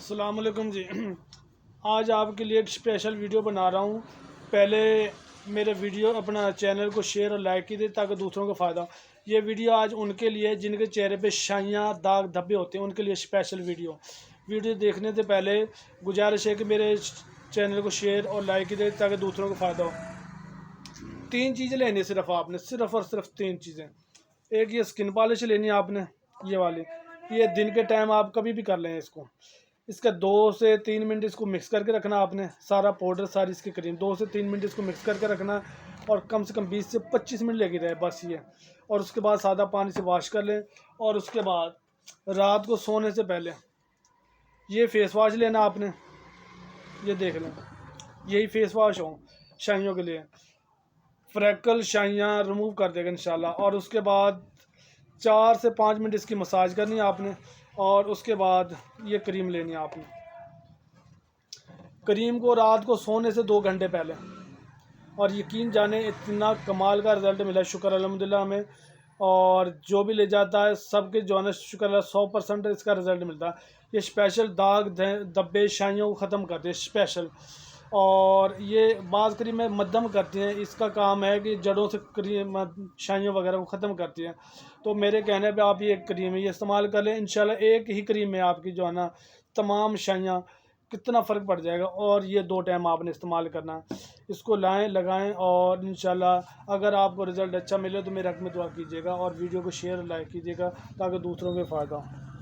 अस्सलाम वालेकुम जी। आज आपके लिए एक स्पेशल वीडियो बना रहा हूँ। पहले मेरे वीडियो अपना चैनल को शेयर और लाइक कीजिए ताकि दूसरों को फ़ायदा हो। ये वीडियो आज उनके लिए जिनके चेहरे पे शाइयाँ दाग धब्बे होते हैं, उनके लिए स्पेशल वीडियो देखने से पहले गुजारिश है कि मेरे चैनल को शेयर और लाइक कीजिए ताकि दूसरों को फ़ायदा हो। 3 चीज़ें लेनी है सिर्फ आपने, सिर्फ और सिर्फ 3 चीज़ें। एक ये स्किन पॉलिश लेनी है आपने, ये वाली। ये दिन के टाइम आप कभी भी कर लें इसको। इसका 2 से 3 मिनट इसको मिक्स करके रखना आपने, सारा पाउडर सारी इसकी क्रीम 2 से 3 मिनट इसको मिक्स करके रखना और कम से कम 20 से 25 मिनट लगी रहे बस ये। और उसके बाद सादा पानी से वॉश कर लें। और उसके बाद रात को सोने से पहले ये फेस वॉश लेना आपने, ये देख लें, यही फेस वॉश हो शाइयों के लिए। फ्रैकल शाइयाँ रिमूव कर देगा इंशाल्लाह। और उसके बाद 4 से 5 मिनट इसकी मसाज करनी है आपने। और उसके बाद ये क्रीम लेनी है आपने। क्रीम को रात को सोने से 2 घंटे पहले। और यकीन जाने इतना कमाल का रिज़ल्ट मिला, शुक्र अल्हम्दुलिल्लाह हमें। और जो भी ले जाता है सबके जो है ना शुक्र अल्लाह 100% इसका रिज़ल्ट मिलता है। ये स्पेशल दाग धब्बे शाइयों को ख़त्म करते हैं स्पेशल। और ये बाज़ क्रीमें मध्यम करती हैं, इसका काम है कि जड़ों से क्रीम शाइयों वगैरह को ख़त्म करती हैं। तो मेरे कहने पे आप ये क्रीम ये इस्तेमाल कर लें, इंशाल्लाह एक ही क्रीम में आपकी जो है ना तमाम शाइयाँ कितना फ़र्क पड़ जाएगा। और ये 2 टाइम आपने इस्तेमाल करना है। इसको लाएं लगाएं और इंशाल्लाह अगर आपको रिज़ल्ट अच्छा मिले तो मेरे हक़ में दुआ कीजिएगा और वीडियो को शेयर लाइक कीजिएगा ताकि दूसरों को फ़ायदा हो।